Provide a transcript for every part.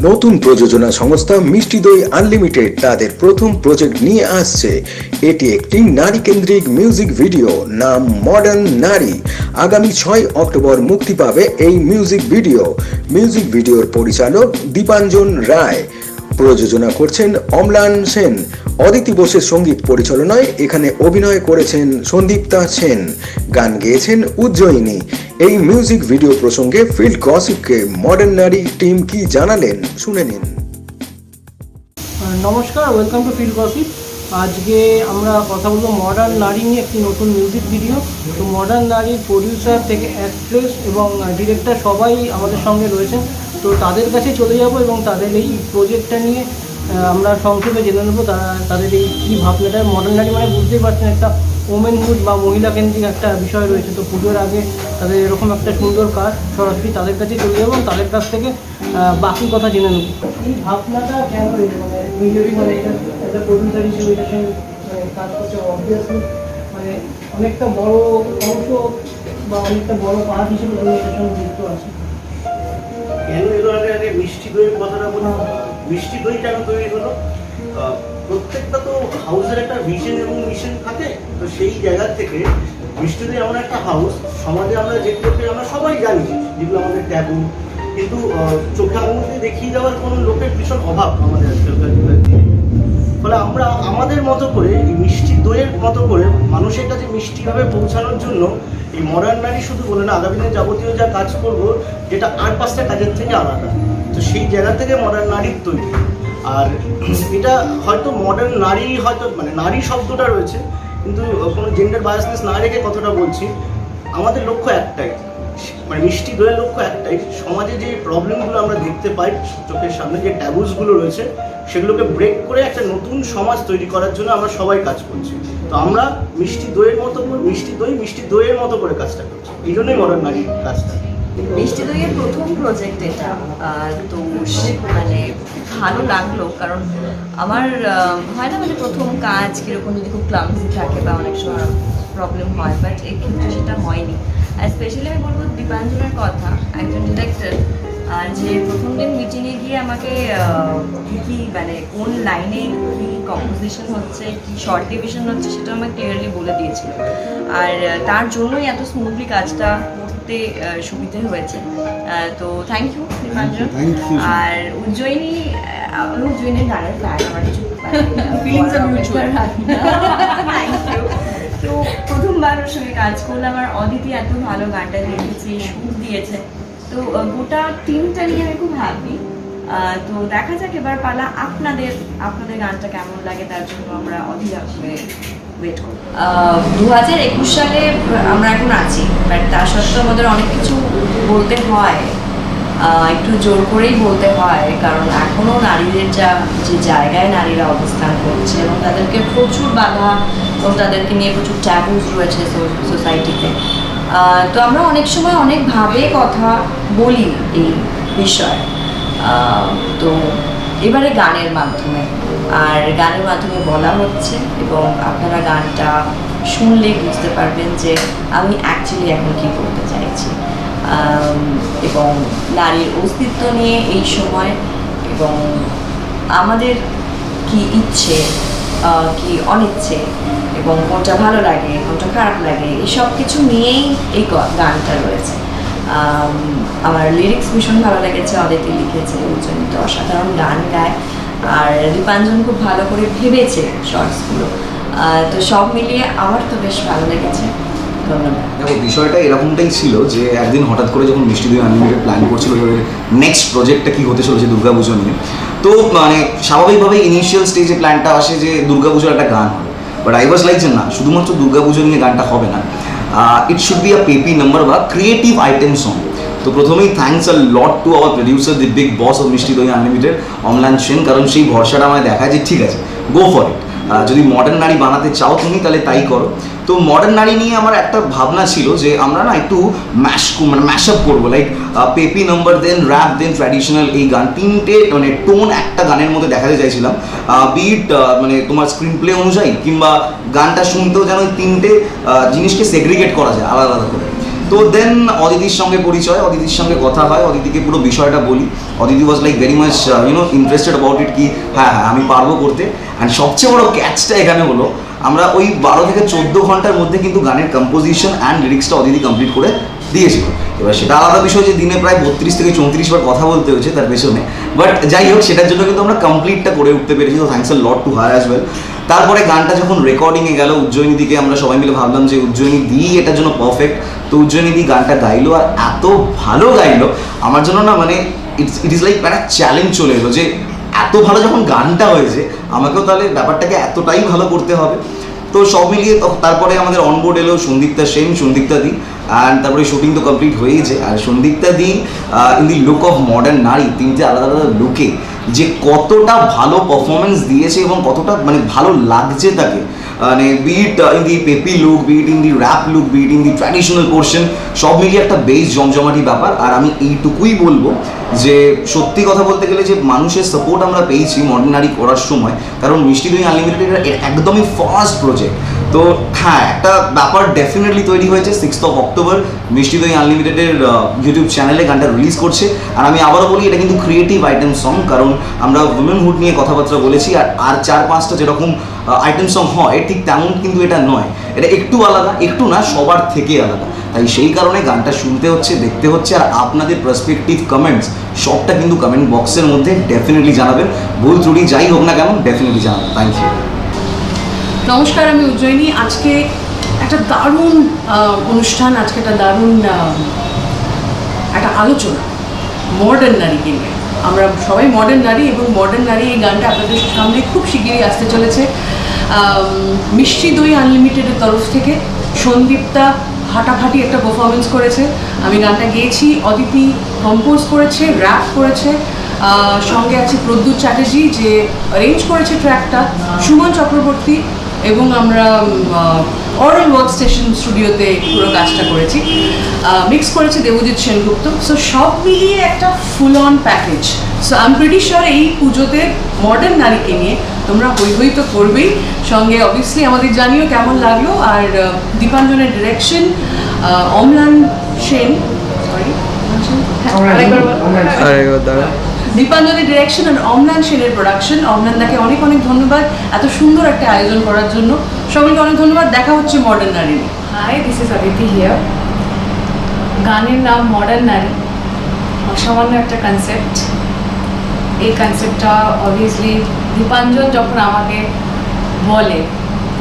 নতুন প্রযোজনা সংস্থা মিষ্টি দই আনলিমিটেড তাদের প্রথম প্রজেক্ট নিয়ে আসছে। এটি একটি নারী কেন্দ্রিক মিউজিক ভিডিও, নাম মডার্ন নারী। আগামী 6 অক্টোবর মুক্তি পাবে এই মিউজিক ভিডিওর পরিচালক দীপাঞ্জন রায়, প্রযোজনা করছেন অম্লান সেন। অদিতি বোসের সঙ্গীত পরিচালনায় এখানে অভিনয় করেছেন সন্দীপ্তা সেন, গান গেয়েছেন উজ্জয়িনী। এই মিউজিক ভিডিও প্রসঙ্গে ফিল্ড গসিপকে মডার্ন নারী টিম কি জানালেন শুনে নিন। নমস্কার, ওয়েলকাম টু ফিল্ড গসিপ। আজকে আমরা কথা বলবো মডার্ন নারী নিয়ে, একটি নতুন মিউজিক ভিডিও। তো মডার্ন নারীর প্রডিউসার থেকে অ্যাক্ট্রেস এবং ডিরেক্টর সবাই আমাদের সঙ্গে রয়েছেন। তো তাদের কাছে চলে যাব এবং তাদের এই প্রজেক্টটা নিয়ে আমরা সংক্ষেপে জেনে নেবো তাদের এই কী ভাবনাটা। মডার্ন নারী মানে বুঝতেই পারছেন, একটা ওমেনহুড বা মহিলা কেন্দ্রিক একটা বিষয় রয়েছে। তো পুজোর আগে তাদের এরকম একটা সুন্দর কাজ, সরাসরি তাদের কাছে চলে যাবো এবং তাদের কাছ থেকে বাকি কথা জেনে নেব। এই ভাবনাটা কেন রয়েছে, মানে নিজেরই মানে একটা প্রডিউসার হিসেবে এটার সঙ্গে কাজ করছে, অবভিয়াসলি মানে অনেকটা বড় অংশ বা অনেকটা বড় পার্ট হিসেবে তুমি এটার সঙ্গে যুক্ত আছে। কেন এলো আগে মিষ্টি দইয়ের কথাটা বলি। মিষ্টি দই কেন তৈরি হলো? প্রত্যেকটা তো হাউসের একটা ভিশন এবং মিশন থাকে। তো সেই জায়গা থেকে মিষ্টি দই এমন একটা হাউস, সমাজে আমরা যেগুলোকে আমরা সবাই জানি যেগুলো আমাদের ট্যাবু, কিন্তু চোখে আঙুল দিয়ে দেখিয়ে দেওয়ার কোনো লোকের ভীষণ অভাব আমাদের আজকালকার দিনে। ফলে আমরা আমাদের মতো করে এই মিষ্টি দইয়ের মতো করে মানুষের কাছে মিষ্টিভাবে পৌঁছানোর জন্য এই মডার্ন নারী শুধু বলে না, আগামী দিনে যাবতীয় যা কাজ করবো যেটা আর 5টা কাজের থেকে আলাদা, তো সেই জায়গা থেকে মডার্ন নারীর তৈরি। আর এটা হয়তো মডার্ন নারী, হয়তো মানে নারী শব্দটা রয়েছে, কিন্তু কোনো জেন্ডার বায়াসনেস না রেখে কথাটা বলছি। আমাদের লক্ষ্য একটাই, মানে মিষ্টি দইয়ের লক্ষ্য একটাই, সমাজে যে প্রবলেমগুলো আমরা দেখতে পাই চোখের সামনে, যে ট্যাবুসগুলো রয়েছে, সেগুলোকে ব্রেক করে একটা নতুন সমাজ তৈরি করার জন্য আমরা সবাই কাজ করছি। তো আমরা মিষ্টি দইয়ের মতো করে কাজটা করছি, এই জন্যই মডার্ন নারীর কাজটা। মিষ্টি দইয়ের প্রথম প্রজেক্ট এটা। তো মানে ভালো লাগলো, কারণ আমার হয় না মানে প্রথম কাজ কীরকম যদি খুব ক্লামসি থাকে বা অনেক সময় প্রবলেম হয়, বাট এই ক্ষেত্রে সেটা হয়নি। আর স্পেশালি আমি বলবো দীপাঞ্জনের কথা, একজন ডিরেক্টর, যে প্রথম দিন মিটিংয়ে গিয়ে আমাকে কী মানে কোন লাইনে কী কম্পোজিশন হচ্ছে, কী শর্ট ডিভিশন হচ্ছে, সেটা আমাকে ক্লিয়ারলি বলে দিয়েছিল। আর তার জন্যই এত স্মুথলি কাজটা করতে সুবিধে হয়েছে। তো থ্যাংক ইউ দীপাঞ্জন। আর উজ্জয়িনীর গানের ফ্যান, আমার কিছু থ্যাংক ইউ। তো প্রথমবার ওর সঙ্গে কাজ করলাম, আর অদিতি এত ভালো গানটা লিখেছে, সুর দিয়েছে। তো গোটা টিমটা নিয়ে আমি খুব হ্যাপি। তো দেখা যাক এবার পালা আপনাদের গানটা কেমন লাগে, তার জন্য আমরা অধীর ওয়েট করি। 2021 সালে আমরা এখন আছি, বাট তার সত্ত্বেও আমাদের অনেক কিছু বলতে হয়, একটু জোর করেই বলতে হয়, কারণ এখনও নারীদের যে জায়গায় নারীরা অবস্থান করছে এবং তাদেরকে প্রচুর বাধা এবং তাদেরকে নিয়ে প্রচুর ট্যাবুস রয়েছে সোসাইটিতে। তো আমরা অনেক সময় অনেকভাবে কথা বলি এই বিষয়ে। তো এবারে গানের মাধ্যমে বলা হচ্ছে, এবং আপনারা গানটা শুনলে বুঝতে পারবেন যে আমি অ্যাকচুয়ালি এখন কী করতে চাইছি, এবং নারীর অস্তিত্ব নিয়ে এই সময়, এবং আমাদের কি ইচ্ছে, কি অনিচ্ছে, এবং কোনটা ভালো লাগে, কোনটা খারাপ লাগে, এই সব কিছু নিয়েই এই গানটা রয়েছে। আমার লিরিক্স ভীষণ ভালো লেগেছে, অদিতি লিখেছে, উজ্জয়িনী তো অসাধারণ গান গায়, আর দীপাঞ্জন খুব ভালো করে ভেবেছে শর্টসগুলো। তো সব মিলিয়ে আমার তো বেশ ভালো লেগেছে। দেখো, বিষয়টা এরকমটাই ছিল যে একদিন হঠাৎ করে যখন মিষ্টি দই আনলিমিটেড প্ল্যান করছিল নেক্সট প্রজেক্টটা কী হতে চলেছে দুর্গাপুজো নিয়ে, তো মানে স্বাভাবিকভাবে ইনিশিয়াল স্টেজে প্ল্যানটা আসে যে দুর্গাপুজোর একটা গান হবে। বাট আই ওয়াজ লাইক যে না, শুধুমাত্র দুর্গাপুজো নিয়ে গানটা হবে না, it should be a peppy number বা ক্রিয়েটিভ আইটেম সং। তো প্রথমেই thanks a lot to our producer, the big boss of মিষ্টি দই আনলিমিটেড, অম্লান সেন, কারণ সেই ভরসাটা আমায় দেখায় যে ঠিক আছে, গো ফর ইট, যদি মডার্ন নারী বানাতে চাও তুমি তাহলে তাই করো। তো মডার্ন নারী নিয়ে আমার একটা ভাবনা ছিল যে আমরা না একটু ম্যাশ আপ করবো, লাইক পেপি নাম্বার, দেন র্যাপ, দেন ট্র্যাডিশনাল, এই গান তিনটে মানে টোন একটা গানের মধ্যে দেখাতে চাইছিলাম। বিট মানে তোমার স্ক্রিন প্লে অনুযায়ী, কিংবা গানটা শুনতেও যেন ওই তিনটে জিনিসকে সেগ্রিগেট করা যায় আলাদা আলাদা করে। তো তো দেন অদিতির সঙ্গে পরিচয়, অদিতির সঙ্গে কথা হয়, অদিতিকে পুরো বিষয়টা বলি। Aditi was like very much interested about it, কি হ্যাঁ হ্যাঁ আমি পারবো করতে। অ্যান্ড সবচেয়ে বড় ক্যাচটা এখানে হলো আমরা ওই 12 থেকে 14 ঘন্টার মধ্যে কিন্তু গানের কম্পোজিশন অ্যান্ড লিরিক্সটা অদিতি কমপ্লিট করে দিয়েছিল। এবার সেটা আলাদা বিষয় যে দিনে প্রায় 32 থেকে 34 বার কথা বলতে হয়েছে তার পেছনে, বাট যাই হোক সেটার জন্য কিন্তু আমরা কমপ্লিটটা করে উঠতে পেরেছি। তো thanks a lot to her as well. তারপরে গানটা যখন রেকর্ডিংয়ে গেল উজ্জয়িনী দিকে, আমরা সবাই মিলে ভাবলাম যে উজ্জয়িনী দি এটার জন্য পারফেক্ট। তো উজ্জয়িনী দি গানটা গাইলো আর এত ভালো গাইলো আমার জন্য না, মানে ইট ইজ লাইক একটা চ্যালেঞ্জ চলে এলো যে এত ভালো যখন গানটা হয়েছে আমাকেও তাহলে ব্যাপারটাকে এতটাই ভালো করতে হবে। তো সব মিলিয়ে তারপরে আমাদের অনবোর্ড এলো সন্দীপ্তা সেন, সন্দীপ্তা দি, অ্যান্ড তারপরে শুটিং তো কমপ্লিট হয়েইছে। আর সন্দীপ্তা দি in the look of modern নারী, তিনটে আলাদা আলাদা লুকে যে কতটা ভালো পারফরমেন্স দিয়েছে এবং কতটা মানে ভালো লাগছে তাকে, মানে bit in the peppy look, bit in the rap look, bit in the traditional portion, সব মিলিয়ে একটা বেশ জমজমাটি ব্যাপার। আর আমি এইটুকুই বলবো যে সত্যি কথা বলতে গেলে যে মানুষের সাপোর্ট আমরা পেয়েছি মডার্ন নারী করার সময়, কারণ মিষ্টি দই আনলিমিটেড একদমই ফার্স্ট প্রজেক্ট। তো হ্যাঁ একটা ব্যাপার ডেফিনেটলি তৈরি হয়েছে। 6th of October মিষ্টি দই আনলিমিটেডের ইউটিউব চ্যানেলে গানটা রিলিজ করছে। আর আমি আবারও বলি এটা কিন্তু ক্রিয়েটিভ আইটেম সং, কারণ আমরা উইমেনহুড নিয়ে কথাবার্তা বলেছি। আর 4-5টা যেরকম আইটেম সং হয় ঠিক তেমন কিন্তু এটা নয়, এটা একটু আলাদা, একটু না সবার থেকে আলাদা। তাই সেই কারণে গানটা শুনতে হচ্ছে, দেখতে হচ্ছে। আর আপনাদের পার্সপেক্টিভ কমেন্টস সবটা কিন্তু কমেন্ট বক্সের মধ্যে ডেফিনেটলি জানাবেন, ভুল ত্রুটি যাই হোক না কেন ডেফিনেটলি জানাবেন। Thank you. নমস্কার, আমি উজ্জয়িনী। আজকে একটা দারুণ অনুষ্ঠান, আজকে একটা দারুণ একটা আলোচনা মডার্ন নারীকে নিয়ে। আমরা সবাই মডার্ন নারী এবং মডার্ন নারী এই গানটা আপনাদের সামনে খুব শিগগিরই আসতে চলেছে মিষ্টি দই আনলিমিটেডের তরফ থেকে। সন্দীপ্তা ফাটাফাটি একটা পারফরমেন্স করেছে, আমি গানটা গেয়েছি, অদিতি কম্পোজ করেছে, র্যাপ করেছে, সঙ্গে আছে প্রদ্যুৎ চ্যাটার্জি যে অ্যারেঞ্জ করেছে ট্র্যাকটা, সুমন চক্রবর্তী, এবং আমরা অরেল ওয়ার্ক স্টেশন স্টুডিওতে পুরো কাজটা করেছি, মিক্স করেছে দেবজিৎ সেনগুপ্ত। সো সব মিলিয়ে একটা full on package. So I am pretty sure এই পুজোতে মডার্ন নারীকে নিয়ে তোমরা হই হই তো করবেই। সঙ্গে অবভিয়াসলি আমাদের জানিও কেমন লাগলো। আর দীপাঞ্জনের ডিরেকশন, অম্লান সেন, দীপাঞ্জনের ডিরেকশন আর অম্লান সেনের প্রোডাকশন। অম্লানদাকে অনেক অনেক ধন্যবাদ এত সুন্দর একটা আয়োজন করার জন্য। সকলকে অনেক ধন্যবাদ। দেখা হচ্ছে মডার্ন নারী। Hi, this is Aditi here. গানের নাম মডার্ন নারী, অসামান্য একটা কনসেপ্ট। এই কনসেপ্টটা অবভিয়াসলি দীপাঞ্জন যখন আমাকে বলে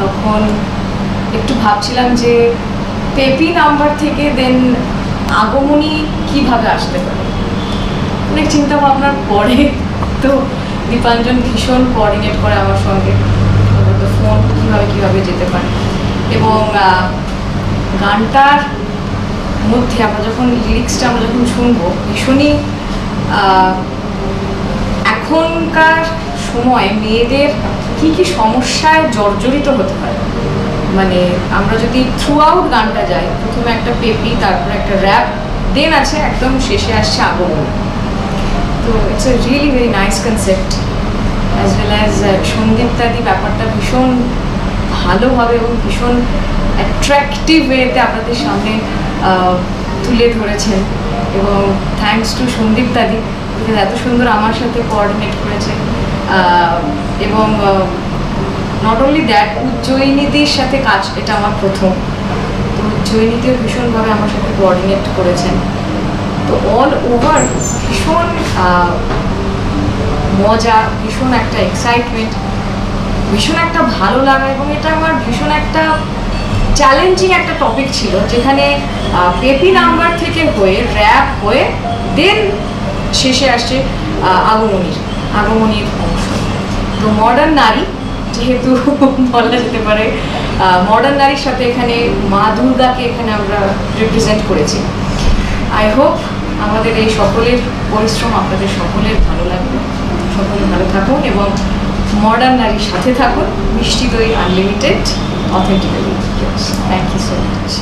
তখন একটু ভাবছিলাম যে পেপি নাম্বার থেকে দেন আগমনী কিভাবে আসতে পারে, অনেক চিন্তা ভাবনার পরে তো দীপাঞ্জন ভীষণ কোঅর্ডিনেট করে আমার সঙ্গে, তো ফোন কীভাবে যেতে পারে। এবং গানটার মধ্যে আমরা যখন লিরিক্সটা আমরা যখন শুনবো ভীষণই এখনকার সময় মেয়েদের কী কী সমস্যায় জর্জরিত হতে পারে। মানে আমরা যদি থ্রু আউট গানটা যাই, প্রথমে একটা পেপি, তারপরে একটা র্যাপ, দেন আছে একদম শেষে আসছে আগমন। তো it's a really very nice concept, as well as সন্দীপ্তাদি ব্যাপারটা ভীষণ ভালোভাবে এবং ভীষণ অ্যাট্রাকটিভ ওয়েতে আপনাদের সামনে তুলে ধরেছেন। এবং থ্যাঙ্কস টু সন্দীপ্তাদি, বিকজ এত সুন্দর আমার সাথে কোঅর্ডিনেট করেছে। এবং নট অনলি দ্যাট, উজ্জয়িনীদির সাথে কাজ এটা আমার প্রথম, তো উজ্জয়িনীদিও ভীষণভাবে আমার সাথে কোঅর্ডিনেট করেছেন। তো অল ওভার ভীষণ মজা, ভীষণ একটা এক্সাইটমেন্ট, ভীষণ একটা ভালো লাগা। এবং এটা আমার ভীষণ একটা চ্যালেঞ্জিং একটা টপিক ছিল, যেখানে পেপি নাম্বার থেকে হয়ে র্যাপ হয়ে দেন শেষে আসছে আগমনীর অংশ। তো মডার্ন নারী যেহেতু বলা যেতে পারে, মডার্ন নারীর সাথে এখানে মা দুর্গাকে এখানে আমরা রিপ্রেজেন্ট করেছি। আই হোপ আমাদের এই সকলের পরিশ্রম আপনাদের সকলের ভালো লাগবে, সকলে ভালো থাকুন এবং মডার্ন নারীর সাথে থাকুন। মিষ্টি দই unlimited, authentically. Thank you so much.